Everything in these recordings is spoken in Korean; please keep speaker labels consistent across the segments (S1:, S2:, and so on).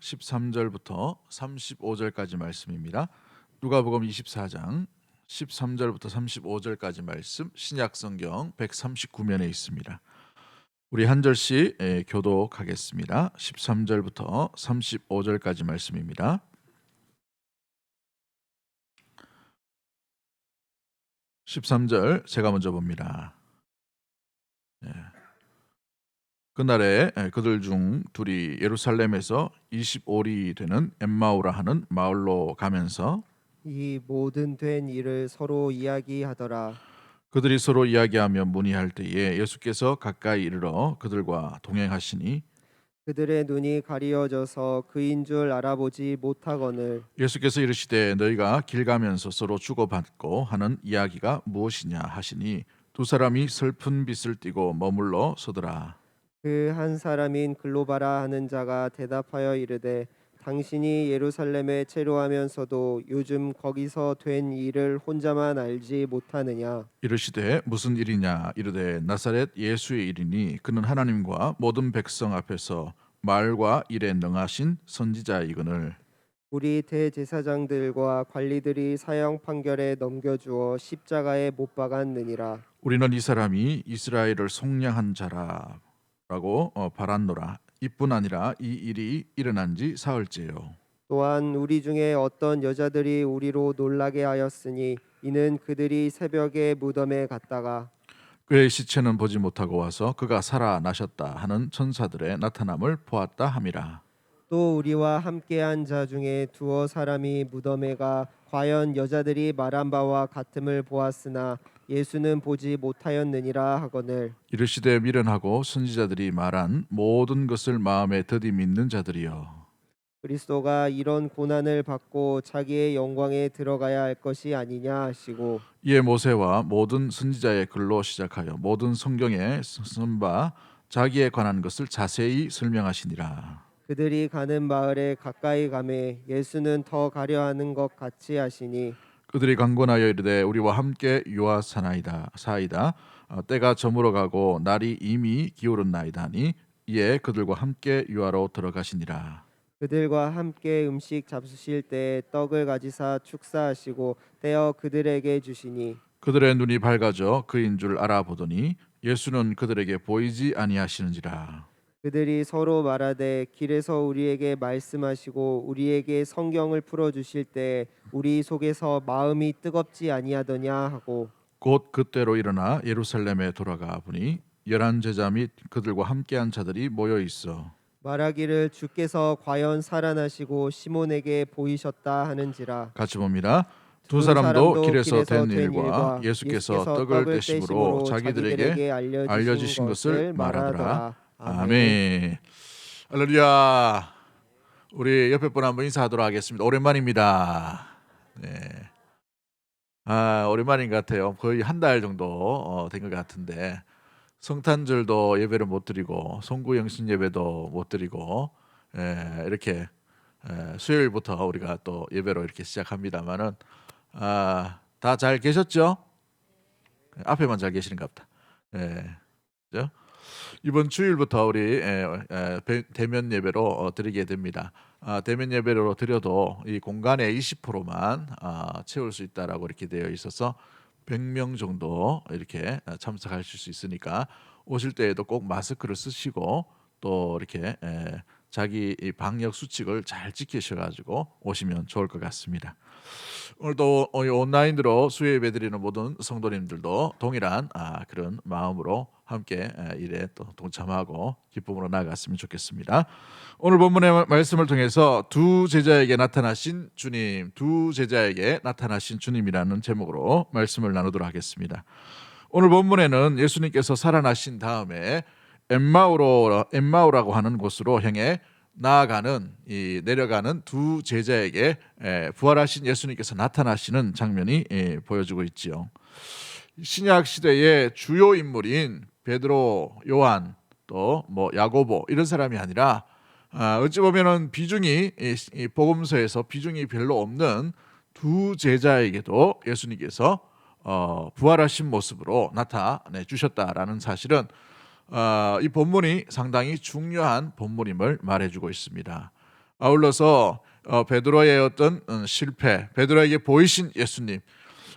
S1: 13절부터 35절까지 말씀입니다. 누가복음 24장 13절부터 35절까지 말씀 신약성경 139면에 있습니다. 우리 한 절씩 교독하겠습니다. 13절부터 35절까지 말씀입니다. 13절 제가 먼저 봅니다. 그날에 그들 중 둘이 예루살렘에서 25리 되는 엠마오라 하는 마을로 가면서
S2: 이 모든 된 일을 서로 이야기하더라.
S1: 그들이 서로 이야기하며 문의할 때에 예수께서 가까이 이르러 그들과 동행하시니
S2: 그들의 눈이 가리어져서 그인 줄 알아보지 못하거늘
S1: 예수께서 이르시되 너희가 길 가면서 서로 주고받고 하는 이야기가 무엇이냐 하시니 두 사람이 슬픈 빛을 띠고 머물러 서더라.
S2: 그 한 사람인 글로바라 하는 자가 대답하여 이르되 당신이 예루살렘에 체류하면서도 요즘 거기서 된 일을 혼자만 알지 못하느냐.
S1: 이르시되 무슨 일이냐 이르되 나사렛 예수의 일이니 그는 하나님과 모든 백성 앞에서 말과 일에 능하신 선지자이거늘
S2: 우리 대제사장들과 관리들이 사형 판결에 넘겨주어 십자가에 못 박았느니라.
S1: 우리는 이 사람이 이스라엘을 속량한 자라고 바란노라. 이뿐 아니라 이 일이 일어난 지 사흘째요.
S2: 또한 우리 중에 어떤 여자들이 우리로 놀라게 하였으니 이는 그들이 새벽에 무덤에 갔다가
S1: 그의 시체는 보지 못하고 와서 그가 살아나셨다 하는 천사들의 나타남을 보았다 함이라.
S2: 또 우리와 함께한 자 중에 두어 사람이 무덤에 가 과연 여자들이 말한 바와 같음을 보았으나 예수는 보지 못하였느니라 하거늘
S1: 이르시되 미련하고 선지자들이 말한 모든 것을 마음에 더디 믿는 자들이여.
S2: 그리스도가 이런 고난을 받고 자기의 영광에 들어가야 할 것이 아니냐 하시고
S1: 이에 모세와 모든 선지자의 글로 시작하여 모든 성경에 쓴 바 자기에 관한 것을 자세히 설명하시니라.
S2: 그들이 가는 마을에 가까이 가매 예수는 더 가려 하는 것 같이 하시니
S1: 그들이 강권하여 이르되 우리와 함께 유하사나이다 사이다 때가 저물어 가고 날이 이미 기울었나이다 하니 이에 그들과 함께 유하로 들어가시니라.
S2: 그들과 함께 음식 잡수실 때 떡을 가지사 축사하시고 떼어 그들에게 주시니
S1: 그들의 눈이 밝아져 그인 줄 알아보더니 예수는 그들에게 보이지 아니하시는지라.
S2: 그들이 서로 말하되 길에서 우리에게 말씀하시고 우리에게 성경을 풀어 주실 때 우리 속에서 마음이 뜨겁지 아니하더냐 하고
S1: 곧 그때로 일어나 예루살렘에 돌아가 보니 11 제자 및 그들과 함께한 자들이 모여 있어
S2: 말하기를 주께서 과연 살아나시고 시몬에게 보이셨다 하는지라.
S1: 같이 봅니다. 두
S2: 두
S1: 사람도
S2: 사람도
S1: 길에서 된
S2: 된
S1: 일과
S2: 일과
S1: 예수께서
S2: 예수께서
S1: 떡을
S2: 떡을
S1: 떼심으로
S2: 떼심으로
S1: 자기들에게
S2: 자기들에게
S1: 알려주신 것을 말하더라.
S2: 말하더라. 아멘.
S1: 아멘. 할렐루야. 우리 옆에 분 한번 인사하도록 하겠습니다. 오랜만입니다. 네. 오랜만인 것 같아요. 거의 한 달 정도 된 것 같은데 성탄절도 예배를 못 드리고 송구영신 예배도 못 드리고 이렇게 수요일부터 우리가 또 예배로 이렇게 시작합니다만은 다 잘 계셨죠? 앞에만 잘 계시는가 보다. 그죠? 이번 주일부터 우리 대면 예배로 드리게 됩니다. 대면 예배로 드려도 이 공간의 20%만 채울 수 있다라고 이렇게 되어 있어서 100명 정도 이렇게 참석하실 수 있으니까 오실 때에도 꼭 마스크를 쓰시고 또 이렇게 자기 이 방역 수칙을 잘 지키셔가지고 오시면 좋을 것 같습니다. 오늘도 온라인으로 수요 예배 드리는 모든 성도님들도 동일한 그런 마음으로 함께 일에 또 동참하고 기쁨으로 나아갔으면 좋겠습니다. 오늘 본문의 말씀을 통해서 두 제자에게 나타나신 주님, 두 제자에게 나타나신 주님이라는 제목으로 말씀을 나누도록 하겠습니다. 오늘 본문에는 예수님께서 살아나신 다음에 엠마오라고 하는 곳으로 향해 나아가는 내려가는 두 제자에게 부활하신 예수님께서 나타나시는 장면이 보여지고 있지요. 신약 시대의 주요 인물인 베드로, 요한, 또 뭐 야고보 이런 사람이 아니라 어찌 보면은 비중이 이 복음서에서 비중이 별로 없는 두 제자에게도 예수님께서 부활하신 모습으로 나타내 주셨다라는 사실은 이 본문이 상당히 중요한 본문임을 말해주고 있습니다. 아울러서 베드로의 어떤 실패, 베드로에게 보이신 예수님,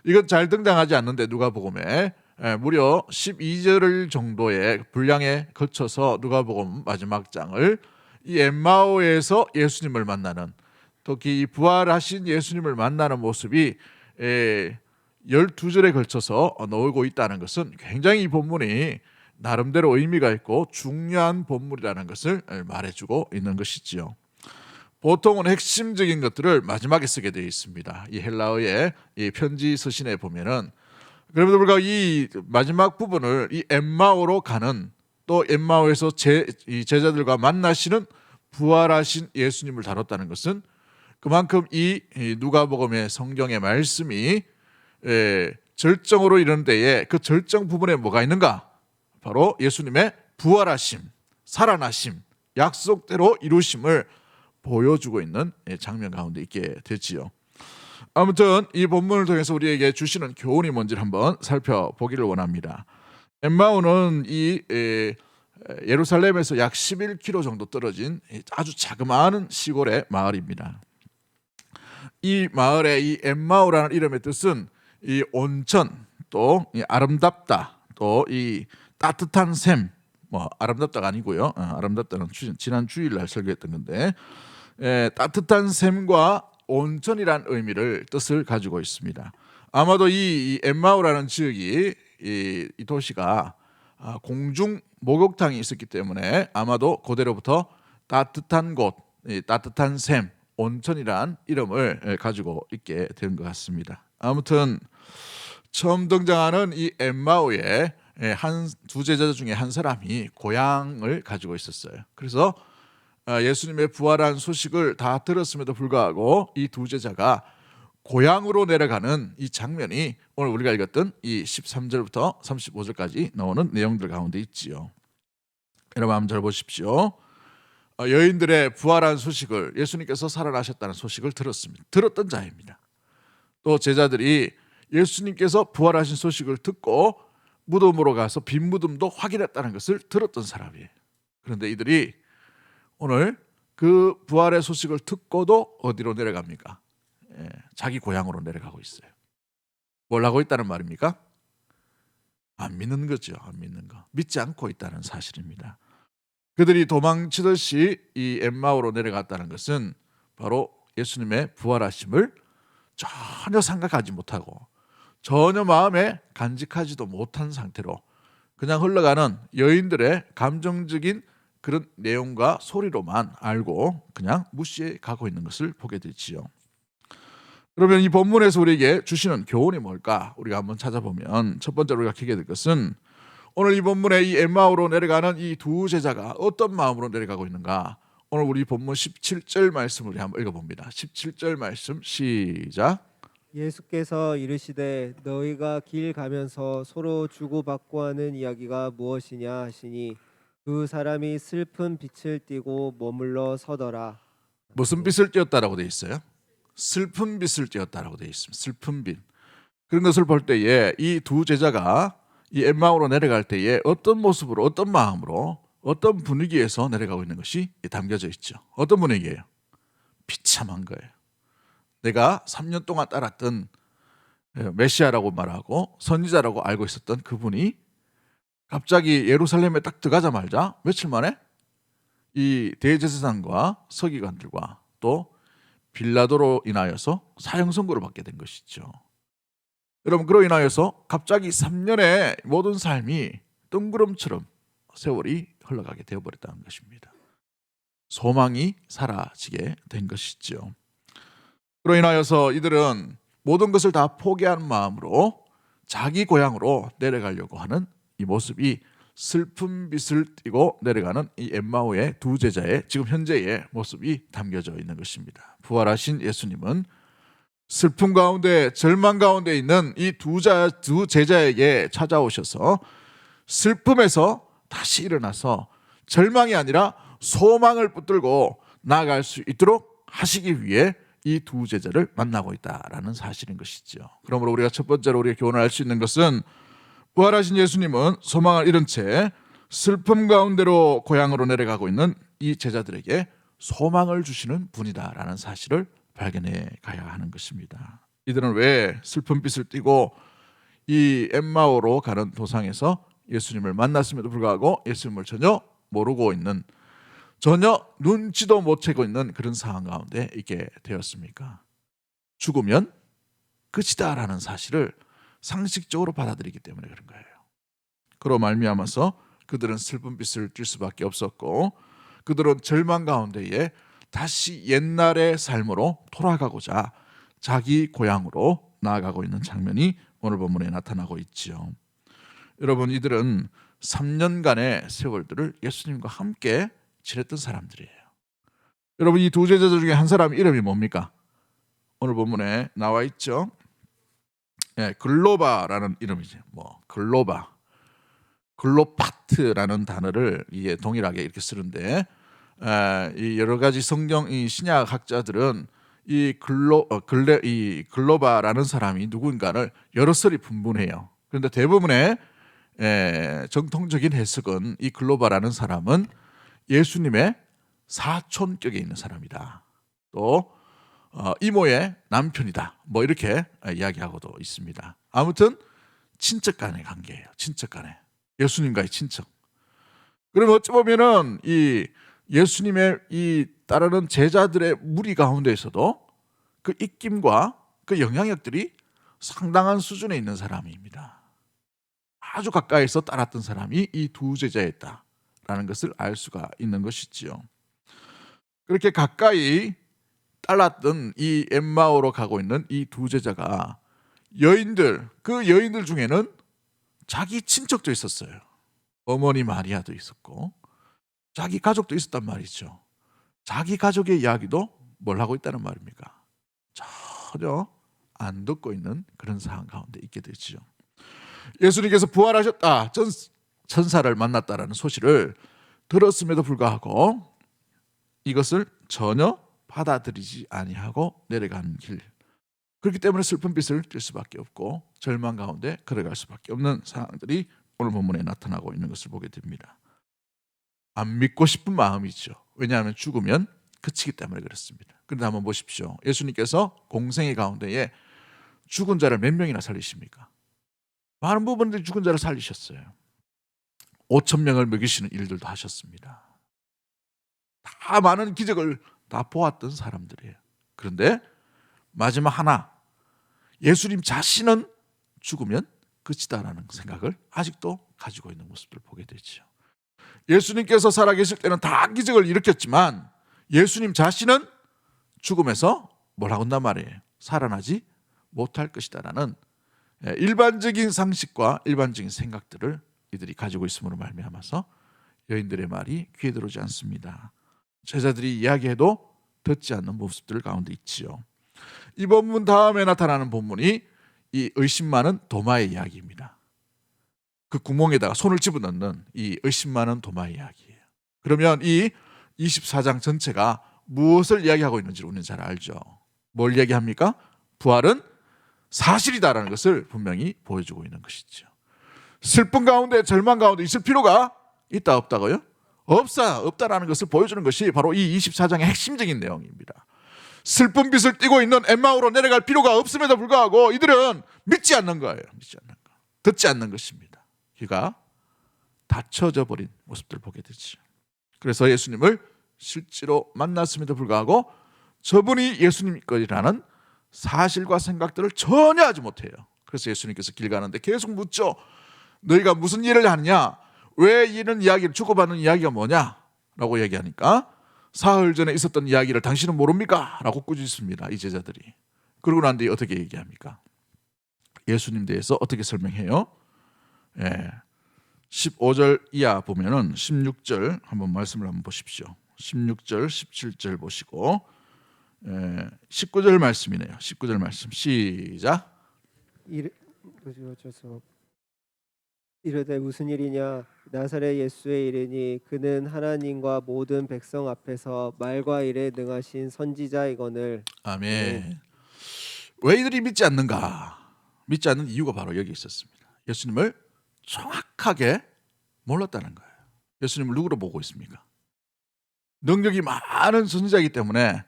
S1: 이건 잘 등장하지 않는데 누가복음에 무려 12절 정도의 분량에 거쳐서 누가복음 마지막 장을 이 엠마오에서 예수님을 만나는, 특히 이 부활하신 예수님을 만나는 모습이 12절에 걸쳐서 나오고 있다는 것은 굉장히 이 본문이 나름대로 의미가 있고 중요한 본문이라는 것을 말해주고 있는 것이지요. 보통은 핵심적인 것들을 마지막에 쓰게 되어 있습니다. 이 헬라어의 이 편지 서신에 보면은, 그럼에도 불구하고 이 마지막 부분을 이 엠마오로 가는, 또 엠마오에서 이 제자들과 만나시는 부활하신 예수님을 다뤘다는 것은 그만큼 이 누가복음의 성경의 말씀이 절정으로 이르는 데에 그 절정 부분에 뭐가 있는가? 바로 예수님의 부활하심, 살아나심, 약속대로 이루심을 보여주고 있는 장면 가운데 있게 됐지요. 아무튼 이 본문을 통해서 우리에게 주시는 교훈이 뭔지를 한번 살펴보기를 원합니다. 엠마오는 이 예루살렘에서 약 11km 정도 떨어진 아주 자그마한 시골의 마을입니다. 이 마을의 이 엠마오라는 이름의 뜻은 이 온천, 또 이 아름답다, 또 이 따뜻한 샘, 뭐 아름답다가 아니고요. 아름답다는 지난 주일날 설교했던 건데, 따뜻한 샘과 온천이란 의미를 뜻을 가지고 있습니다. 아마도 이 엠마오라는 지역이 이 도시가 공중 목욕탕이 있었기 때문에 아마도 그대로부터 따뜻한 곳, 따뜻한 샘, 온천이란 이름을 가지고 있게 된 것 같습니다. 아무튼 처음 등장하는 이 엠마오에 두 제자 중에 한 사람이 고향을 가지고 있었어요. 그래서 예수님의 부활한 소식을 다 들었음에도 불구하고 이 두 제자가 고향으로 내려가는 이 장면이 오늘 우리가 읽었던 이 13절부터 35절까지 나오는 내용들 가운데 있지요. 여러분 한번 잘 보십시오. 여인들의 부활한 소식을, 예수님께서 살아나셨다는 소식을 들었습니다. 들었던 자입니다. 또 제자들이 예수님께서 부활하신 소식을 듣고 무덤으로 가서 빈 무덤도 확인했다는 것을 들었던 사람이에요. 그런데 이들이 오늘 그 부활의 소식을 듣고도 어디로 내려갑니까? 자기 고향으로 내려가고 있어요. 뭘 하고 있다는 말입니까? 안 믿는 거죠. 안 믿는 거. 믿지 않고 있다는 사실입니다. 그들이 도망치듯이 이 엠마오로 내려갔다는 것은 바로 예수님의 부활하심을 전혀 생각하지 못하고 전혀 마음에 간직하지도 못한 상태로 그냥 흘러가는 여인들의 감정적인 그런 내용과 소리로만 알고 그냥 무시해 가고 있는 것을 보게 되지요. 그러면 이 본문에서 우리에게 주시는 교훈이 뭘까? 우리가 한번 찾아보면 첫 번째로 우리가 기게 될 것은, 오늘 이 본문에 이 엠마오로 내려가는 이 두 제자가 어떤 마음으로 내려가고 있는가? 오늘 우리 본문 17절 말씀을 우리 한번 읽어봅니다. 17절 말씀 시작.
S2: 예수께서 이르시되 너희가 길 가면서 서로 주고받고 하는 이야기가 무엇이냐 하시니 두 사람이 슬픈 빛을 띠고 머물러 서더라.
S1: 무슨 빛을 띄었다라고 되어 있어요? 슬픈 빛을 띄었다라고 되어 있습니다. 슬픈 빛. 그런 것을 볼 때에 이 두 제자가 이 엠마오로 내려갈 때에 어떤 모습으로, 어떤 마음으로, 어떤 분위기에서 내려가고 있는 것이 담겨져 있죠. 어떤 분위기예요? 비참한 거예요. 내가 3년 동안 따랐던 메시아라고 말하고 선지자라고 알고 있었던 그분이 갑자기 예루살렘에 딱 들어가자마자 며칠 만에 이 대제사장과 서기관들과 또 빌라도로 인하여서 사형 선고를 받게 된 것이죠. 여러분, 그로 인하여서 갑자기 3년의 모든 삶이 뜬구름처럼 세월이 흘러가게 되어버렸다는 것입니다. 소망이 사라지게 된 것이죠. 그로 인하여서 이들은 모든 것을 다 포기한 마음으로 자기 고향으로 내려가려고 하는 이 모습이 슬픈 빛을 띠고 내려가는 이 엠마오의 두 제자의 지금 현재의 모습이 담겨져 있는 것입니다. 부활하신 예수님은 슬픔 가운데, 절망 가운데 있는 이 두 제자에게 찾아오셔서 슬픔에서 다시 일어나서 절망이 아니라 소망을 붙들고 나아갈 수 있도록 하시기 위해 이 두 제자를 만나고 있다라는 사실인 것이죠. 그러므로 우리가 첫 번째로 우리가 교훈을 알 수 있는 것은, 부활하신 예수님은 소망을 잃은 채 슬픔 가운데로 고향으로 내려가고 있는 이 제자들에게 소망을 주시는 분이다라는 사실을 발견해 가야 하는 것입니다. 이들은 왜 슬픈 빛을 띠고 이 엠마오로 가는 도상에서 예수님을 만났음에도 불구하고 예수님을 전혀 모르고 있는, 전혀 눈치도 못 채고 있는 그런 상황 가운데 있게 되었습니까? 죽으면 끝이다라는 사실을 상식적으로 받아들이기 때문에 그런 거예요. 그로 말미암아서 그들은 슬픈 빛을 띨 수밖에 없었고, 그들은 절망 가운데에 다시 옛날의 삶으로 돌아가고자 자기 고향으로 나아가고 있는 장면이 오늘 본문에 나타나고 있지요. 여러분, 이들은 3년간의 세월들을 예수님과 함께 지냈던 사람들이에요. 여러분, 이 두 제자 중에 한 사람 이름이 뭡니까? 오늘 본문에 나와 있죠. 글로바라는 이름이죠. 글로파트라는 단어를 이게 동일하게 이렇게 쓰는데, 이 여러 가지 성경 이 신약 학자들은 이 글로바라는 사람이 누군가를 여러 썰이 분분해요. 그런데 대부분의 정통적인 해석은 이 글로바라는 사람은 예수님의 사촌격에 있는 사람이다. 또 이모의 남편이다. 뭐 이렇게 이야기하고도 있습니다. 아무튼 친척 간의 관계예요. 친척 간의. 예수님과의 친척. 그러면 어찌 보면은 이 예수님의 이 따르는 제자들의 무리 가운데에서도 그 입김과 그 영향력들이 상당한 수준에 있는 사람입니다. 아주 가까이서 따랐던 사람이 이 두 제자였다라는 것을 알 수가 있는 것이지요. 그렇게 가까이 따랐던 이 엠마오로 가고 있는 이 두 제자가 그 여인들 중에는 자기 친척도 있었어요. 어머니 마리아도 있었고 자기 가족도 있었단 말이죠. 자기 가족의 이야기도 뭘 하고 있다는 말입니까? 전혀 안 듣고 있는 그런 상황 가운데 있게 되죠. 예수님께서 부활하셨다, 천사를 만났다라는 소식을 들었음에도 불구하고 이것을 전혀 받아들이지 아니하고 내려가는 길, 그렇기 때문에 슬픈 빛을 띨 수밖에 없고 절망 가운데 걸어갈 수밖에 없는 상황들이 오늘 본문에 나타나고 있는 것을 보게 됩니다. 안 믿고 싶은 마음이죠. 왜냐하면 죽으면 그치기 때문에 그렇습니다. 그런데 한번 보십시오. 예수님께서 공생의 가운데에 죽은 자를 몇 명이나 살리십니까? 많은 부분들이 죽은 자를 살리셨어요. 5,000명을 먹이시는 일들도 하셨습니다. 다 많은 기적을 다 보았던 사람들이에요. 그런데 마지막 하나, 예수님 자신은 죽으면 끝이다라는 생각을 아직도 가지고 있는 모습들을 보게 되죠. 예수님께서 살아계실 때는 다 기적을 일으켰지만 예수님 자신은 죽음에서 뭘 하고 있단 말이에요? 살아나지 못할 것이다라는 일반적인 상식과 일반적인 생각들을 이들이 가지고 있음으로 말미암아서 여인들의 말이 귀에 들어오지 않습니다. 제자들이 이야기해도 듣지 않는 모습들 가운데 있지요. 이 본문 다음에 나타나는 본문이 이 의심 많은 도마의 이야기입니다. 그 구멍에다가 손을 집어넣는 이 의심 많은 도마의 이야기예요. 그러면 이 24장 전체가 무엇을 이야기하고 있는지 우리는 잘 알죠. 뭘 이야기합니까? 부활은 사실이다라는 것을 분명히 보여주고 있는 것이죠. 슬픈 가운데 절망 가운데 있을 필요가 있다 없다고요? 없다라는 것을 보여주는 것이 바로 이 24장의 핵심적인 내용입니다. 슬픈 빛을 띠고 있는 엠마오로 내려갈 필요가 없음에도 불구하고 이들은 믿지 않는 거예요. 믿지 않는 거. 듣지 않는 것입니다. 귀가 닫혀져 버린 모습들을 보게 되죠. 그래서 예수님을 실제로 만났음에도 불구하고 저분이 예수님 것이라는 사실과 생각들을 전혀 하지 못해요. 그래서 예수님께서 길 가는데 계속 묻죠. 너희가 무슨 일을 하느냐? 왜 이런 이야기를 주고받는 이야기가 뭐냐? 라고 얘기하니까 사흘 전에 있었던 이야기를 당신은 모릅니까? 라고 꾸짖습니다. 이 제자들이. 그러고 난 뒤에 어떻게 얘기합니까? 예수님 대해서 어떻게 설명해요? 15절 이하 보면은 16절 한번 말씀을 한번 보십시오. 16절, 17절 보시고 19절 말씀이네요. 19절 말씀 시작.
S2: 이르되 무슨 일이냐? 나사렛 예수의 일이니 그는 하나님과 모든 백성 앞에서 말과 일에 능하신 선지자이거늘.
S1: 아멘. 왜 이들이 믿지 않는가? 믿지 않는 이유가 바로 여기 있었습니다. 예수님을 정확하게 몰랐다는 거예요. 예수님을 누구로 보고 있습니까? 능력이 많은 선지자이기 때문에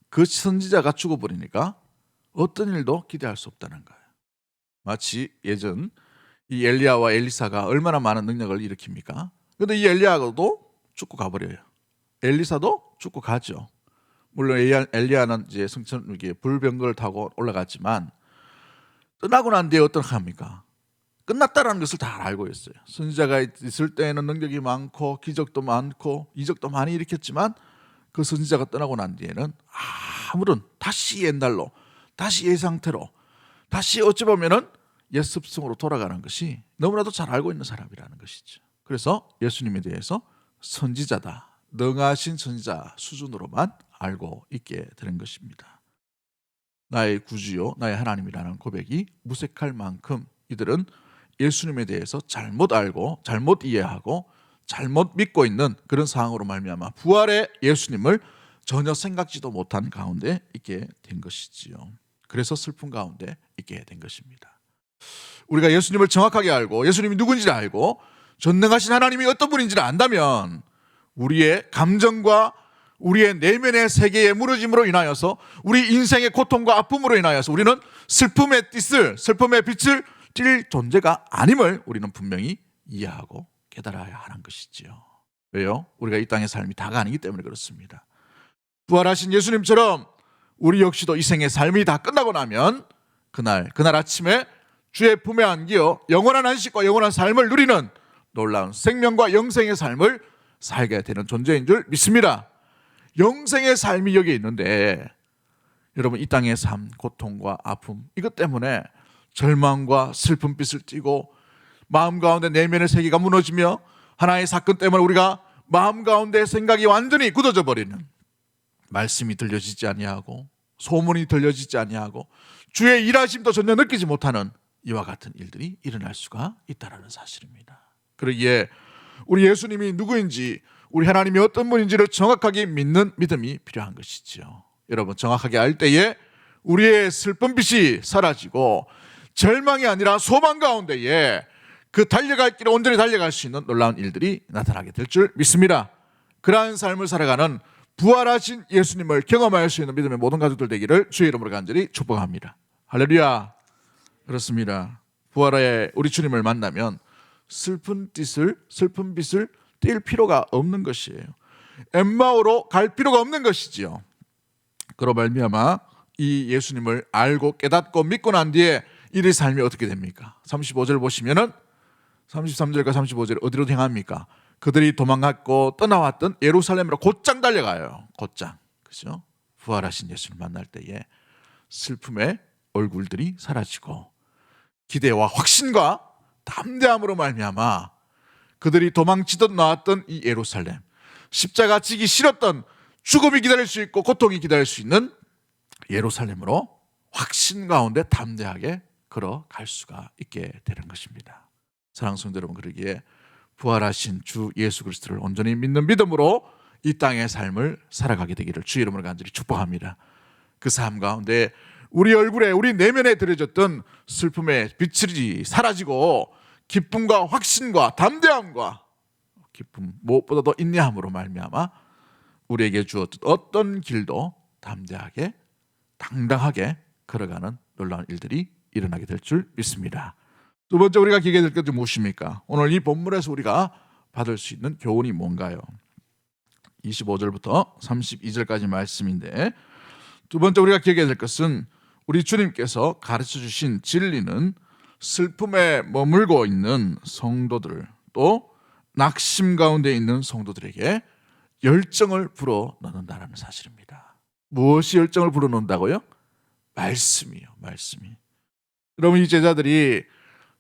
S1: 그 선지자가 죽어버리니까 어떤 일도 기대할 수 없다는 거예요. 마치 예전 이 엘리야와 엘리사가 얼마나 많은 능력을 일으킵니까? 그런데 이 엘리야도 죽고 가버려요. 엘리사도 죽고 가죠. 물론 엘리야는 이제 승천 위기에 불병거를 타고 올라갔지만 떠나고 난 뒤에 어떻게 합니까? 끝났다라는 것을 다 알고 있어요. 선지자가 있을 때에는 능력이 많고 기적도 많고 이적도 많이 일으켰지만 그 선지자가 떠나고 난 뒤에는 아무런 다시 옛날로 다시 예상태로 다시 어찌 보면은 옛 습성으로 돌아가는 것이 너무나도 잘 알고 있는 사람이라는 것이죠. 그래서 예수님에 대해서 선지자다, 능하신 선지자 수준으로만 알고 있게 되는 것입니다. 나의 구주요 나의 하나님이라는 고백이 무색할 만큼 이들은 예수님에 대해서 잘못 알고 잘못 이해하고 잘못 믿고 있는 그런 상황으로 말미암아 부활의 예수님을 전혀 생각지도 못한 가운데 있게 된 것이지요. 그래서 슬픈 가운데 있게 된 것입니다. 우리가 예수님을 정확하게 알고 예수님이 누군지를 알고 전능하신 하나님이 어떤 분인지를 안다면 우리의 감정과 우리의 내면의 세계의 무너짐으로 인하여서 우리 인생의 고통과 아픔으로 인하여서 우리는 슬픔의 빛을 띌 존재가 아님을 우리는 분명히 이해하고 깨달아야 하는 것이지요. 왜요? 우리가 이 땅의 삶이 다가 아니기 때문에 그렇습니다. 부활하신 예수님처럼 우리 역시도 이 생의 삶이 다 끝나고 나면 그날 아침에 주의 품에 안기어 영원한 안식과 영원한 삶을 누리는 놀라운 생명과 영생의 삶을 살게 되는 존재인 줄 믿습니다. 영생의 삶이 여기 있는데 여러분 이 땅의 삶, 고통과 아픔 이것 때문에 절망과 슬픔빛을 띠고 마음 가운데 내면의 세계가 무너지며 하나의 사건 때문에 우리가 마음 가운데 생각이 완전히 굳어져 버리는 말씀이 들려지지 아니하고 소문이 들려지지 아니하고 주의 일하심도 전혀 느끼지 못하는 이와 같은 일들이 일어날 수가 있다는 사실입니다. 그러기에 우리 예수님이 누구인지 우리 하나님이 어떤 분인지를 정확하게 믿는 믿음이 필요한 것이죠. 여러분 정확하게 알 때에 우리의 슬픈 빛이 사라지고 절망이 아니라 소망 가운데에 그 달려갈 길을 온전히 달려갈 수 있는 놀라운 일들이 나타나게 될 줄 믿습니다. 그러한 삶을 살아가는 부활하신 예수님을 경험할 수 있는 믿음의 모든 가족들 되기를 주의 이름으로 간절히 축복합니다. 할렐루야. 그렇습니다. 부활의 우리 주님을 만나면 슬픈 빛을 띌 필요가 없는 것이에요. 엠마오로 갈 필요가 없는 것이지요. 그로 말미암아 이 예수님을 알고 깨닫고 믿고 난 뒤에 이들의 삶이 어떻게 됩니까? 35절 보시면은 33절과 35절 어디로 향합니까? 그들이 도망갔고 떠나왔던 예루살렘으로 곧장 달려가요. 곧장. 그죠? 부활하신 예수를 만날 때에 슬픔의 얼굴들이 사라지고 기대와 확신과 담대함으로 말미암아 그들이 도망치듯 나왔던 이 예루살렘, 십자가 지기 싫었던 죽음이 기다릴 수 있고 고통이 기다릴 수 있는 예루살렘으로 확신 가운데 담대하게 걸어갈 수가 있게 되는 것입니다. 사랑하는 성도 여러분, 그러기에 부활하신 주 예수 그리스도를 온전히 믿는 믿음으로 이 땅의 삶을 살아가게 되기를 주의 이름으로 간절히 축복합니다. 그 삶 가운데 우리 얼굴에 우리 내면에 들여졌던 슬픔의 빛이 사라지고 기쁨과 확신과 담대함과 기쁨 무엇보다도 인내함으로 말미암아 우리에게 주었던 어떤 길도 담대하게 당당하게 걸어가는 놀라운 일들이 일어나게 될 줄 믿습니다. 두 번째 우리가 기억해야 될 것이 무엇입니까? 오늘 이 본문에서 우리가 받을 수 있는 교훈이 뭔가요? 25절부터 32절까지 말씀인데 두 번째 우리가 기억해야 될 것은 우리 주님께서 가르쳐 주신 진리는 슬픔에 머물고 있는 성도들 또 낙심 가운데 있는 성도들에게 열정을 불어넣는다는 사실입니다. 무엇이 열정을 불어넣는다고요? 말씀이요. 말씀이. 그러면 이 제자들이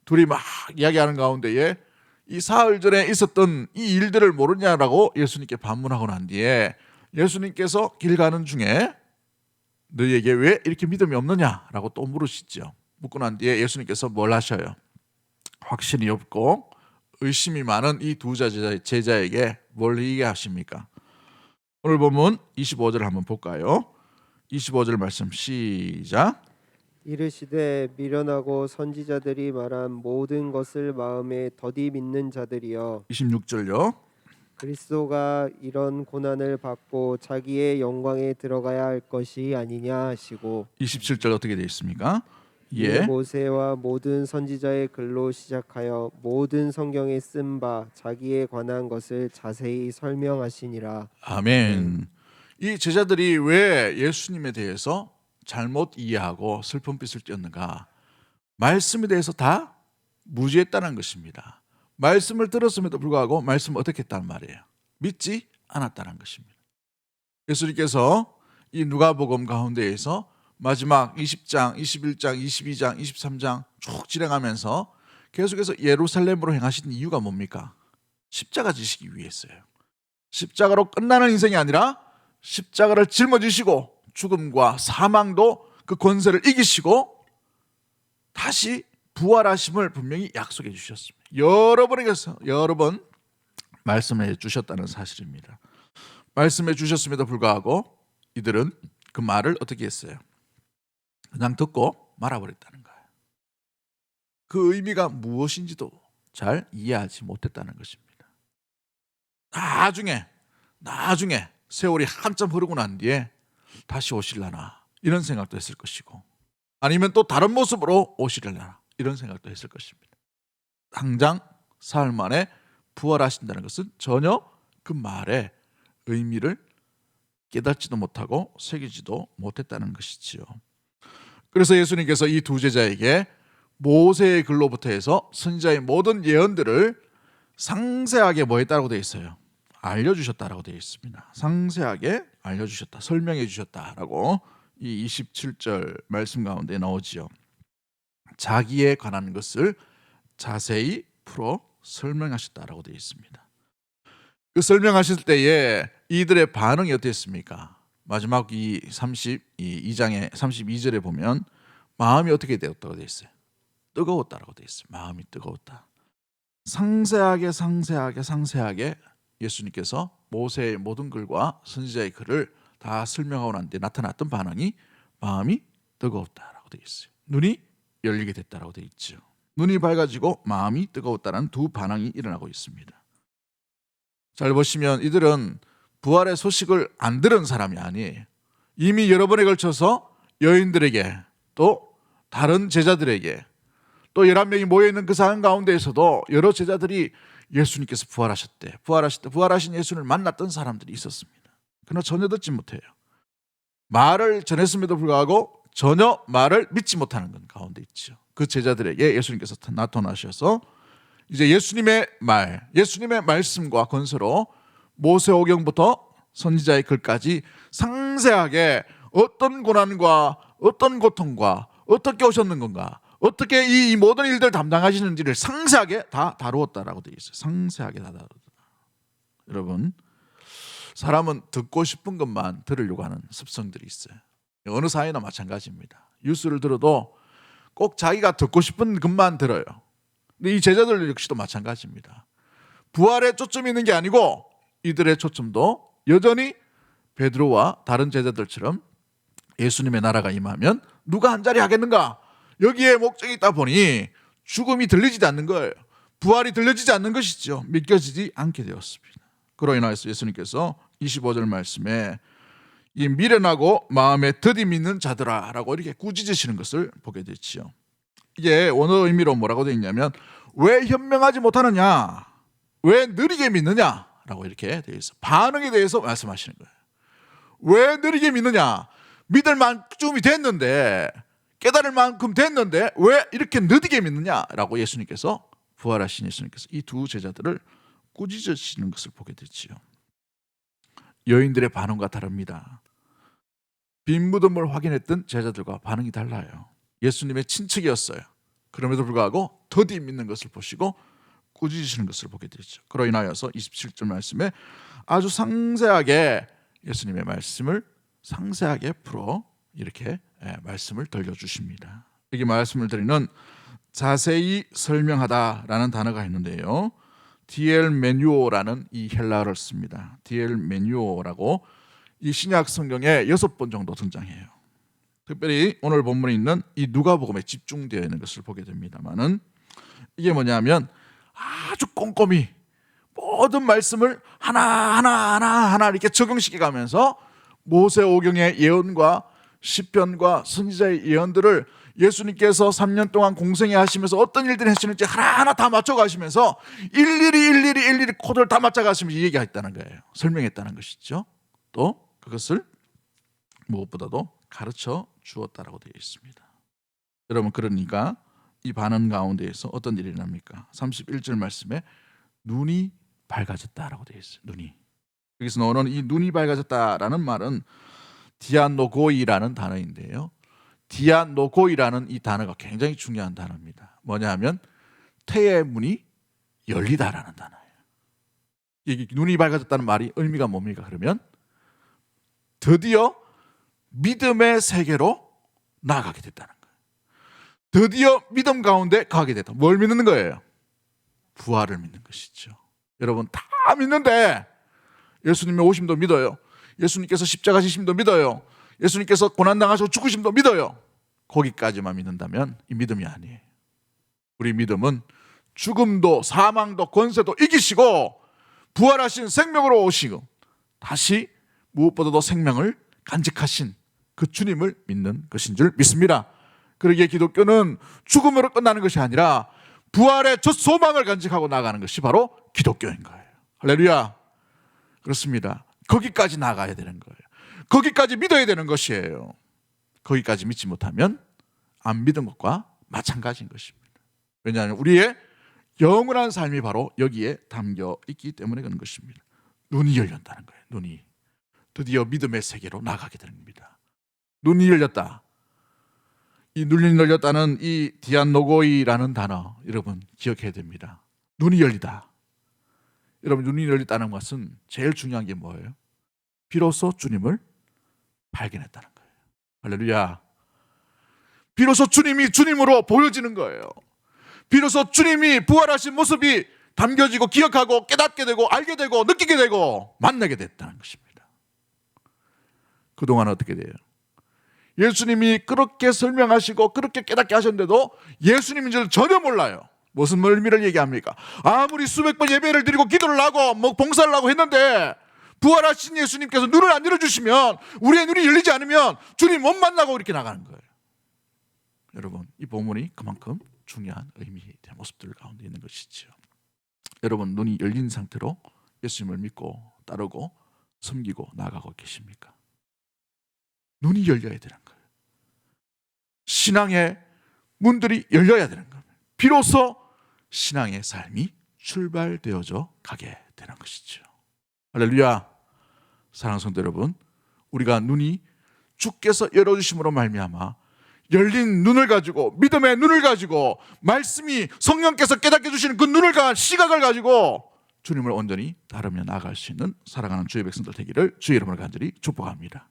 S1: 둘이 막 이야기하는 가운데에 이 사흘 전에 있었던 이 일들을 모르냐라고 예수님께 반문하고 난 뒤에 예수님께서 길 가는 중에 너희에게 왜 이렇게 믿음이 없느냐라고 또 물으시죠. 묻고 난 뒤에 예수님께서 뭘 하셔요? 확신이 없고 의심이 많은 이 두 제자에게 뭘 얘기하십니까? 오늘 보면 25절 한번 볼까요? 25절 말씀 시작.
S2: 이르시되 미련하고 선지자들이 말한 모든 것을 마음에 더디 믿는 자들이여
S1: 26절요.
S2: 그리스도가 이런 고난을 받고 자기의 영광에 들어가야 할 것이 아니냐 하시고
S1: 27절 어떻게 되어 있습니까?
S2: 이에
S1: 예.
S2: 모세와 모든 선지자의 글로 시작하여 모든 성경에 쓴 바 자기에 관한 것을 자세히 설명하시니라.
S1: 아멘. 이 제자들이 왜 예수님에 대해서 잘못 이해하고 슬픈 빛을 띄었는가? 말씀에 대해서 다 무지했다는 것입니다. 말씀을 들었음에도 불구하고 말씀을 어떻게 했단 말이에요? 믿지 않았다는 것입니다. 예수님께서 이 누가복음 가운데에서 마지막 20장, 21장, 22장, 23장 쭉 진행하면서 계속해서 예루살렘으로 행하신 이유가 뭡니까? 십자가 지시기 위해서요. 십자가로 끝나는 인생이 아니라 십자가를 짊어지시고 죽음과 사망도 그 권세를 이기시고 다시 부활하심을 분명히 약속해 주셨습니다. 여러 번 말씀해 주셨다는 사실입니다. 말씀해 주셨음에도 불구하고 이들은 그 말을 어떻게 했어요? 그냥 듣고 말아버렸다는 거예요. 그 의미가 무엇인지도 잘 이해하지 못했다는 것입니다. 나중에 세월이 한참 흐르고 난 뒤에 다시 오실라나 이런 생각도 했을 것이고, 아니면 또 다른 모습으로 오시려나 이런 생각도 했을 것입니다. 당장 사흘 만에 부활하신다는 것은 전혀 그 말의 의미를 깨닫지도 못하고 새기지도 못했다는 것이지요. 그래서 예수님께서 이 두 제자에게 모세의 글로부터 해서 선지자의 모든 예언들을 상세하게 뭐 했다고 되어 있어요? 알려주셨다라고 되어 있습니다. 상세하게 알려주셨다, 설명해 주셨다라고 이 27절 말씀 가운데 나오지요. 자기에 관한 것을 자세히 풀어 설명하셨다라고 되어 있습니다. 그 설명하실 때에 이들의 반응이 어땠습니까? 마지막 이 32장의 32절에 보면 마음이 어떻게 되었다고 되어 있어요? 뜨거웠다라고 되어 있어요. 마음이 뜨거웠다. 상세하게 예수님께서 모세의 모든 글과 선지자의 글을 다 설명하고 난 뒤에 나타났던 반응이 마음이 뜨거웠다라고 되어 있어요. 눈이 열리게 됐다라고 되어 있죠. 눈이 밝아지고 마음이 뜨거웠다는 두 반응이 일어나고 있습니다. 잘 보시면 이들은 부활의 소식을 안 들은 사람이 아니에요. 이미 여러 번에 걸쳐서 여인들에게 또 다른 제자들에게 또 11명이 모여있는 그 상황 가운데에서도 여러 제자들이 예수님께서 부활하신 예수님을 만났던 사람들이 있었습니다. 그러나 전혀 듣지 못해요. 말을 전했음에도 불구하고 전혀 말을 믿지 못하는 건 가운데 있죠. 그 제자들에게 예수님께서 나타나셔서 이제 예수님의 말씀과 권세로 모세오경부터 선지자의 글까지 상세하게 어떤 고난과 어떤 고통과 어떻게 오셨는 건가, 어떻게 이 모든 일들을 담당하시는지를 상세하게 다 다루었다라고 되어 있어요. 상세하게 다 다루었다. 여러분, 사람은 듣고 싶은 것만 들으려고 하는 습성들이 있어요. 어느 사회나 마찬가지입니다. 뉴스를 들어도 꼭 자기가 듣고 싶은 것만 들어요. 근데 이 제자들 역시도 마찬가지입니다. 부활에 초점이 있는 게 아니고 이들의 초점도 여전히 베드로와 다른 제자들처럼 예수님의 나라가 임하면 누가 한 자리 하겠는가? 여기에 목적이 있다 보니 죽음이 들리지 않는 거예요. 부활이 들려지지 않는 것이죠. 믿겨지지 않게 되었습니다. 그로 인하여서 예수님께서 25절 말씀에 이 미련하고 마음에 더디 믿는 자들아라고 이렇게 꾸짖으시는 것을 보게 되지요. 이게 원어 의미로 뭐라고 되어 있냐면 왜 현명하지 못하느냐, 왜 느리게 믿느냐라고 이렇게 되어 있어. 반응에 대해서 말씀하시는 거예요. 왜 느리게 믿느냐? 믿을 만큼이 됐는데, 깨달을 만큼 됐는데 왜 이렇게 느리게 믿느냐라고 예수님께서, 부활하신 예수님께서 이 두 제자들을 꾸짖으시는 것을 보게 되지요. 여인들의 반응과 다릅니다. 빈 무덤을 확인했던 제자들과 반응이 달라요. 예수님의 친척이었어요. 그럼에도 불구하고 더디 믿는 것을 보시고 꾸짖으시는 것을 보게 되죠. 그로 인하여서 27절 말씀에 아주 상세하게 예수님의 말씀을 상세하게 풀어 이렇게 말씀을 들려주십니다. 여기 말씀을 드리는 자세히 설명하다라는 단어가 있는데요, 디엘 메뉴오라는 이 헬라어를 씁니다. 디엘 메뉴오라고 이 신약 성경에 6번 정도 등장해요. 특별히 오늘 본문에 있는 이 누가복음에 집중되어 있는 것을 보게 됩니다만은, 이게 뭐냐면 아주 꼼꼼히 모든 말씀을 하나 이렇게 적용시켜 가면서 모세오경의 예언과 시편과 선지자의 예언들을 예수님께서 3년 동안 공생애 하시면서 어떤 일들을 하시는지 하나하나 다 맞춰 가시면서 일일이 코드를 다 맞춰 가시면서 얘기했다는 거예요. 설명했다는 것이죠. 또 그것을 무엇보다도 가르쳐 주었다라고 되어 있습니다. 여러분, 그러니까 이 반응 가운데에서 어떤 일이 납니까? 31절 말씀에 눈이 밝아졌다라고 되어 있어요. 눈이. 여기서 나오는 이 눈이 밝아졌다라는 말은 디아노고이라는 단어인데요. 디아노고이라는 이 단어가 굉장히 중요한 단어입니다. 뭐냐 하면 태의 문이 열리다라는 단어예요. 이게 눈이 밝아졌다는 말이 의미가 뭡니까? 그러면 드디어 믿음의 세계로 나아가게 됐다는 거예요. 드디어 믿음 가운데 가게 됐다. 뭘 믿는 거예요? 부활을 믿는 것이죠. 여러분, 다 믿는데 예수님의 오심도 믿어요. 예수님께서 십자가 지심도 믿어요. 예수님께서 고난당하시고 죽으심도 믿어요. 거기까지만 믿는다면 이 믿음이 아니에요. 우리 믿음은 죽음도 사망도 권세도 이기시고 부활하신 생명으로 오시고 다시 무엇보다도 생명을 간직하신 그 주님을 믿는 것인 줄 믿습니다. 그러기에 기독교는 죽음으로 끝나는 것이 아니라 부활의 첫 소망을 간직하고 나가는 것이 바로 기독교인 거예요. 할렐루야. 그렇습니다. 거기까지 나가야 되는 거예요. 거기까지 믿어야 되는 것이에요. 거기까지 믿지 못하면 안 믿은 것과 마찬가지인 것입니다. 왜냐하면 우리의 영원한 삶이 바로 여기에 담겨 있기 때문에 그런 것입니다. 눈이 열렸다는 거예요. 눈이 드디어 믿음의 세계로 나가게 되는 겁니다. 눈이 열렸다. 이 눈이 열렸다는 이 디안노고이라는 단어 여러분 기억해야 됩니다. 눈이 열리다. 여러분, 눈이 열렸다는 것은 제일 중요한 게 뭐예요? 비로소 주님을 발견했다는 거예요. 할렐루야. 비로소 주님이 주님으로 보여지는 거예요. 비로소 주님이 부활하신 모습이 담겨지고 기억하고 깨닫게 되고 알게 되고 느끼게 되고 만나게 됐다는 것입니다. 그동안 어떻게 돼요? 예수님이 그렇게 설명하시고 그렇게 깨닫게 하셨는데도 예수님인 줄 전혀 몰라요. 무슨 의미를 얘기합니까? 아무리 수백 번 예배를 드리고 기도를 하고 봉사를 하고 했는데 부활하신 예수님께서 눈을 안 열어주시면, 우리의 눈이 열리지 않으면 주님 못 만나고 이렇게 나가는 거예요. 여러분, 이 본문이 그만큼 중요한 의미의 모습들 가운데 있는 것이죠. 여러분, 눈이 열린 상태로 예수님을 믿고 따르고 섬기고 나아가고 계십니까? 눈이 열려야 되는 거예요. 신앙의 문들이 열려야 되는 겁니다. 비로소 신앙의 삶이 출발되어져 가게 되는 것이죠. 할렐루야. 사랑하는 성도 여러분, 우리가 눈이 주께서 열어주심으로 말미암아 열린 눈을 가지고, 믿음의 눈을 가지고, 말씀이 성령께서 깨닫게 주시는 그 눈을 시각을 가지고 주님을 온전히 따르며 나아갈 수 있는 사랑하는 주의 백성들 되기를 주의 이름으로 간절히 축복합니다.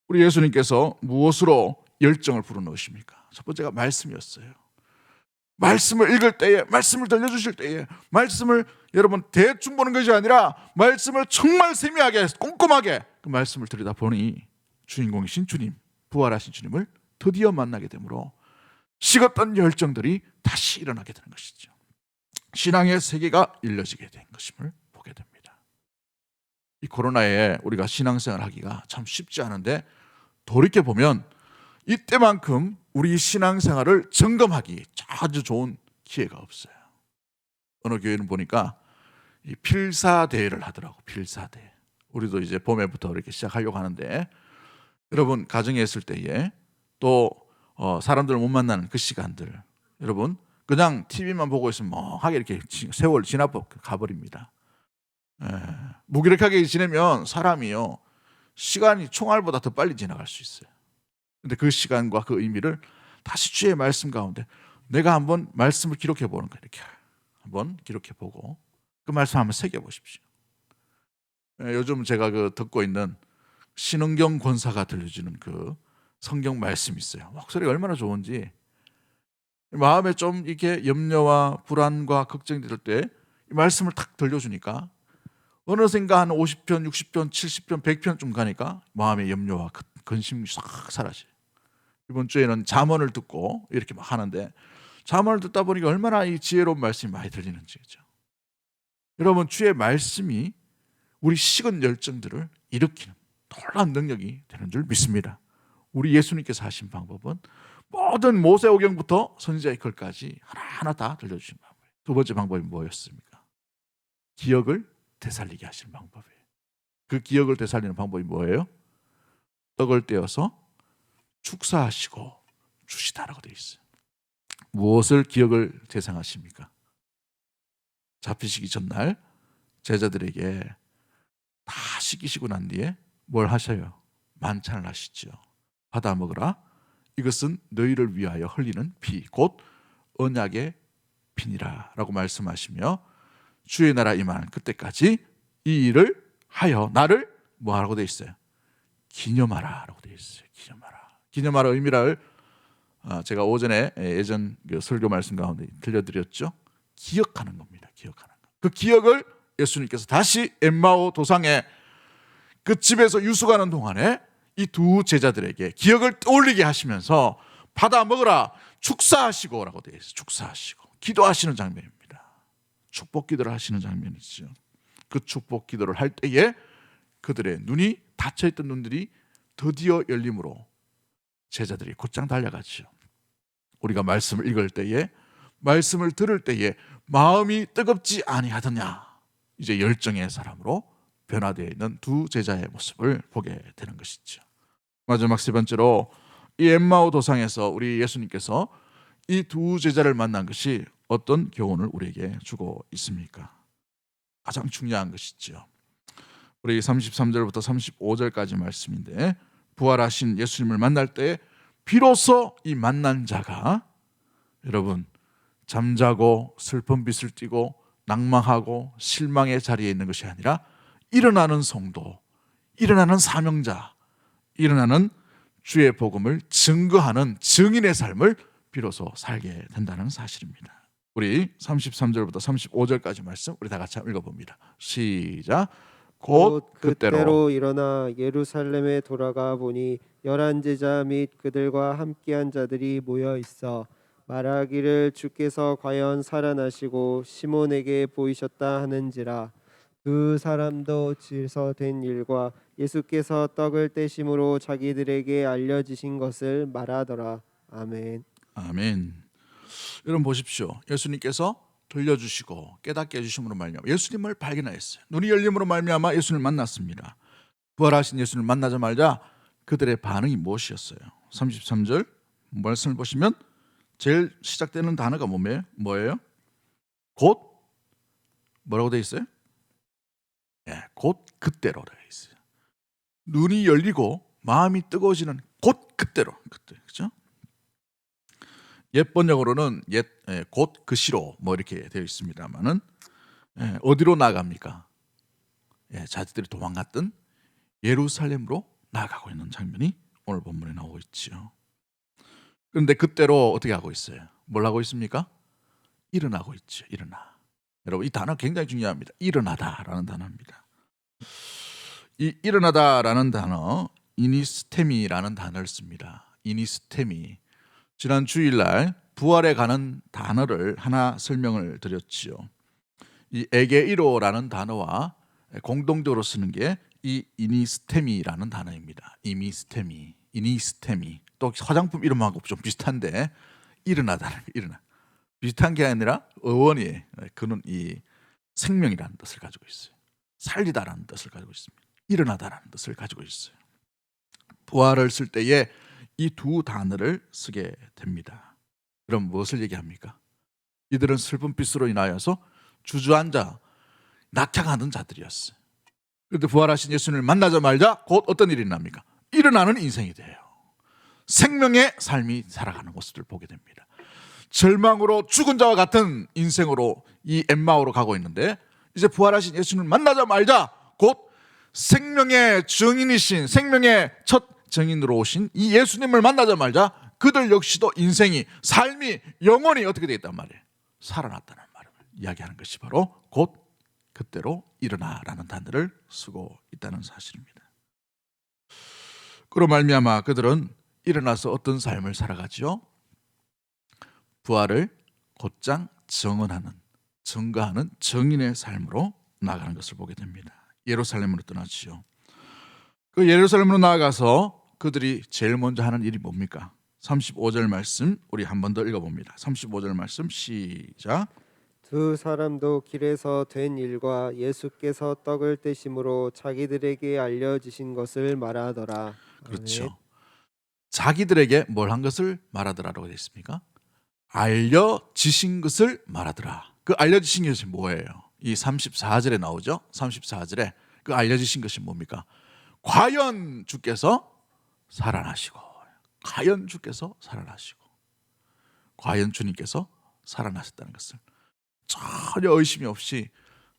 S1: 우리 예수님께서 무엇으로 열정을 불어넣으십니까? 첫 번째가 말씀이었어요. 말씀을 읽을 때에, 말씀을 들려주실 때에, 말씀을 여러분 대충 보는 것이 아니라 말씀을 정말 세미하게 꼼꼼하게 그 말씀을 들여다보니 주인공이신 주님, 부활하신 주님을 드디어 만나게 되므로 식었던 열정들이 다시 일어나게 되는 것이죠. 신앙의 세계가 열려지게 된 것임을 보게 됩니다. 이 코로나에 우리가 신앙생활 하기가 참 쉽지 않은데 돌이켜보면 이때만큼 우리 신앙생활을 점검하기 아주 좋은 기회가 없어요. 어느 교회는 보니까 이 필사대회를 하더라고. 필사대회. 우리도 이제 봄에부터 이렇게 시작하려고 하는데, 여러분 가정에 있을 때에 또 사람들을 못 만나는 그 시간들, 여러분 그냥 TV만 보고 있으면 멍하게 이렇게 세월 지나 가버립니다. 무기력하게 지내면 사람이요 시간이 총알보다 더 빨리 지나갈 수 있어요. 근데 그 시간과 그 의미를 다시 주의 말씀 가운데 내가 한번 말씀을 기록해 보는 거예요. 이렇게 한번 기록해 보고 그 말씀 한번 새겨 보십시오. 요즘 제가 듣고 있는 신흥경 권사가 들려주는 그 성경 말씀이 있어요. 목소리가 얼마나 좋은지, 마음에 좀 이렇게 염려와 불안과 걱정이 들 때 이 말씀을 탁 들려주니까 어느샌가 한 50편, 60편, 70편, 100편쯤 가니까 마음의 염려와 근심이 싹 사라져요. 이번 주에는 잠언을 듣고 이렇게 막 하는데, 잠언을 듣다 보니까 얼마나 이 지혜로운 말씀이 많이 들리는지, 그죠? 여러분, 주의 말씀이 우리 식은 열정들을 일으키는 놀라운 능력이 되는 줄 믿습니다. 우리 예수님께서 하신 방법은 모든 모세오경부터 선지자의 글까지 하나하나 다 들려주신 방법이에요. 두 번째 방법이 뭐였습니까? 기억을 되살리게 하시는 방법이에요. 그 기억을 되살리는 방법이 뭐예요? 떡을 떼어서 축사하시고 주시다라고 되어 있어요. 무엇을 기억을 재상하십니까? 잡히시기 전날 제자들에게 다 씻기시고 난 뒤에 뭘 하셔요? 만찬을 하시죠. 받아 먹으라. 이것은 너희를 위하여 흘리는 피, 곧 언약의 피니라 라고 말씀하시며 주의 나라 임하는 그때까지 이 일을 하여 나를 뭐하라고 되어 있어요? 기념하라 라고 되어 있어요. 기념하라 의미를 제가 오전에 예전 그 설교 말씀 가운데 들려드렸죠. 기억하는 겁니다. 기억하는 것. 그 기억을 예수님께서 다시 엠마오 도상에 그 집에서 유숙하는 동안에 이 두 제자들에게 기억을 떠올리게 하시면서 받아 먹으라 축사하시고 라고 되어 있어요. 축사하시고 기도하시는 장면입니다. 축복 기도를 하시는 장면이죠. 그 축복 기도를 할 때에 그들의 눈이 닫혀있던 눈들이 드디어 열림으로 제자들이 곧장 달려가죠. 우리가 말씀을 읽을 때에, 말씀을 들을 때에 마음이 뜨겁지 아니하더냐, 이제 열정의 사람으로 변화되어 있는 두 제자의 모습을 보게 되는 것이죠. 마지막 세 번째로 이 엠마오 도상에서 우리 예수님께서 이 두 제자를 만난 것이 어떤 교훈을 우리에게 주고 있습니까? 가장 중요한 것이죠. 우리 33절부터 35절까지 말씀인데, 부활하신 예수님을 만날 때 비로소 이 만난 자가, 여러분, 잠자고 슬픈 빛을 띠고 낭망하고 실망의 자리에 있는 것이 아니라 일어나는 성도, 일어나는 사명자, 일어나는 주의 복음을 증거하는 증인의 삶을 비로소 살게 된다는 사실입니다. 우리 33절부터 35절까지 말씀 우리 다 같이 읽어봅니다. 시작. 곧 그때로
S2: 일어나 예루살렘에 돌아가 보니 11 제자 및 그들과 함께한 자들이 모여 있어 말하기를 주께서 과연 살아나시고 시몬에게 보이셨다 하는지라. 그 사람도 질서된 일과 예수께서 떡을 떼심으로 자기들에게 알려지신 것을 말하더라. 아멘.
S1: 아멘. 여러분 보십시오. 예수님께서 들려주시고 깨닫게 해주심으로 말미암아 예수님을 발견하였어요. 눈이 열림으로 말미암아 예수님을 만났습니다. 부활하신 예수님을 만나자마자 그들의 반응이 무엇이었어요? 33절 말씀을 보시면 제일 시작되는 단어가 뭐예요? 곧 뭐라고 되어 있어요? 곧 그때로 되어 있어요. 눈이 열리고 마음이 뜨거워지는 곧 그때로, 그때, 그렇죠? 옛 번역으로는 곧 그 시로 뭐 이렇게 되어 있습니다만은 어디로 나갑니까? 자기들이 도망갔던 예루살렘으로 나가고 있는 장면이 오늘 본문에 나오고 있죠. 그런데 그때로 어떻게 하고 있어요? 뭘 하고 있습니까? 일어나고 있죠. 일어나. 여러분, 이 단어 굉장히 중요합니다. 일어나다라는 단어입니다. 이 일어나다라는 단어, 이니스테미라는 단어를 씁니다. 이니스테미. 지난 주일날 부활에 가는 단어를 하나 설명을 드렸지요. 이 에게이로라는 단어와 공동적으로 쓰는 게 이 이니스테미라는 단어입니다. 이니스테미. 또 화장품 이름하고 좀 비슷한데 일어나다는 일어나. 비슷한 게 아니라 어원이 그는 이 생명이라는 뜻을 가지고 있어요. 살리다라는 뜻을 가지고 있습니다. 일어나다라는 뜻을 가지고 있어요. 부활을 쓸 때에 이 두 단어를 쓰게 됩니다. 그럼 무엇을 얘기합니까? 이들은 슬픈 빛으로 인하여서 주저앉아 낙향하던 자들이었어요. 그런데 부활하신 예수님을 만나자마자 곧 어떤 일이 일어납니까? 일어나는 인생이 돼요. 생명의 삶이 살아가는 모습을 보게 됩니다. 절망으로 죽은 자와 같은 인생으로 이 엠마오로 가고 있는데, 이제 부활하신 예수님을 만나자마자 곧 생명의 증인이신, 생명의 첫 증인으로 오신 이 예수님을 만나자마자 그들 역시도 인생이, 삶이, 영혼이 어떻게 되겠단 말이에요? 살아났다는 말을 이야기하는 것이 바로 곧 그때로 일어나라는 단어를 쓰고 있다는 사실입니다. 그로 말미암아 그들은 일어나서 어떤 삶을 살아가죠? 부활을 곧장 증언하는, 증거하는 증인의 삶으로 나아가는 것을 보게 됩니다. 예루살렘으로 떠나지요. 그 예루살렘으로 나아가서 그들이 제일 먼저 하는 일이 뭡니까? 35절 말씀 우리 한 번 더 읽어봅니다. 35절 말씀 시작.
S2: 두 사람도 길에서 된 일과 예수께서 떡을 떼심으로 자기들에게 알려지신 것을 말하더라.
S1: 그렇죠. 자기들에게 뭘 한 것을 말하더라라고 되어 있습니까? 알려지신 것을 말하더라. 그 알려지신 것이 뭐예요? 이 34절에 나오죠. 34절에 그 알려지신 것이 뭡니까? 과연 주께서 살아나시고, 과연 주께서 살아나시고, 과연 주님께서 살아나셨다는 것을 전혀 의심이 없이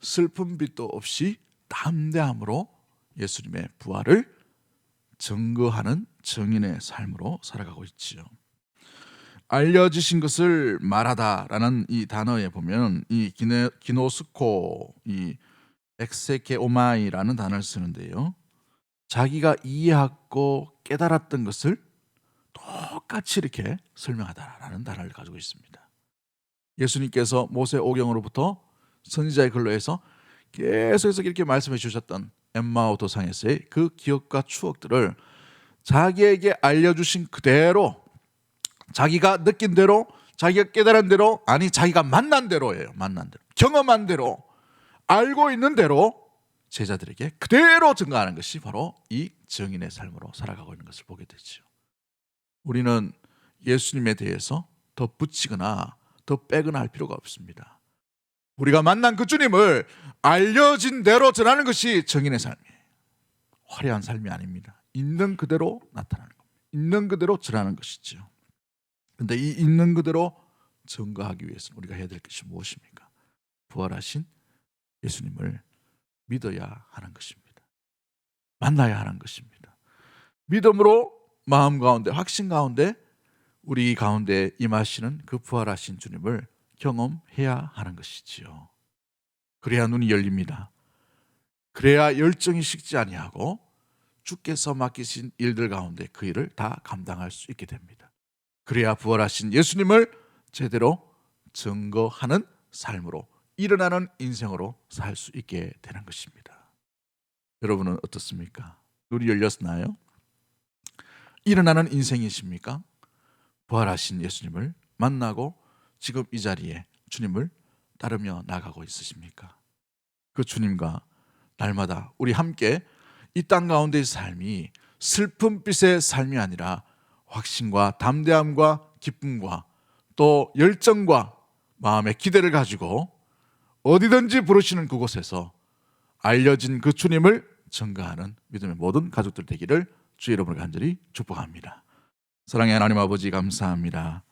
S1: 슬픈 빛도 없이 담대함으로 예수님의 부활을 증거하는 증인의 삶으로 살아가고 있지요. 알려지신 것을 말하다라는 이 단어에 보면 이 기노스코, 이 엑세케오마이라는 단어를 쓰는데요. 자기가 이해하고 깨달았던 것을 똑같이 이렇게 설명하다라는 단어를 가지고 있습니다. 예수님께서 모세 오경으로부터 선지자의 글로 해서 계속해서 이렇게 말씀해 주셨던 엠마오 도상에서의 그 기억과 추억들을 자기에게 알려주신 그대로, 자기가 느낀 대로, 자기가 깨달은 대로, 아니 자기가 만난 대로예요. 만난 대로, 경험한 대로, 알고 있는 대로 제자들에게 그대로 증거하는 것이 바로 이 증인의 삶으로 살아가고 있는 것을 보게 되죠. 우리는 예수님에 대해서 더 붙이거나 더 빼거나 할 필요가 없습니다. 우리가 만난 그 주님을 알려진 대로 전하는 것이 증인의 삶이에요. 화려한 삶이 아닙니다. 있는 그대로 나타나는 겁니다. 있는 그대로 전하는 것이죠. 그런데 이 있는 그대로 증거하기 위해서는 우리가 해야 될 것이 무엇입니까? 부활하신 예수님을 믿어야 하는 것입니다. 만나야 하는 것입니다. 믿음으로 마음 가운데, 확신 가운데 우리 가운데 임하시는 그 부활하신 주님을 경험해야 하는 것이지요. 그래야 눈이 열립니다. 그래야 열정이 식지 아니하고 주께서 맡기신 일들 가운데 그 일을 다 감당할 수 있게 됩니다. 그래야 부활하신 예수님을 제대로 증거하는 삶으로, 일어나는 인생으로 살 수 있게 되는 것입니다. 여러분은 어떻습니까? 눈이 열렸나요? 일어나는 인생이십니까? 부활하신 예수님을 만나고 지금 이 자리에 주님을 따르며 나가고 있으십니까? 그 주님과 날마다 우리 함께 이 땅 가운데의 삶이 슬픈 빛의 삶이 아니라 확신과 담대함과 기쁨과 또 열정과 마음의 기대를 가지고 어디든지 부르시는 그곳에서 알려진 그 주님을 증거하는 믿음의 모든 가족들 되기를 주의 이름으로 간절히 축복합니다. 사랑의 하나님 아버지 감사합니다.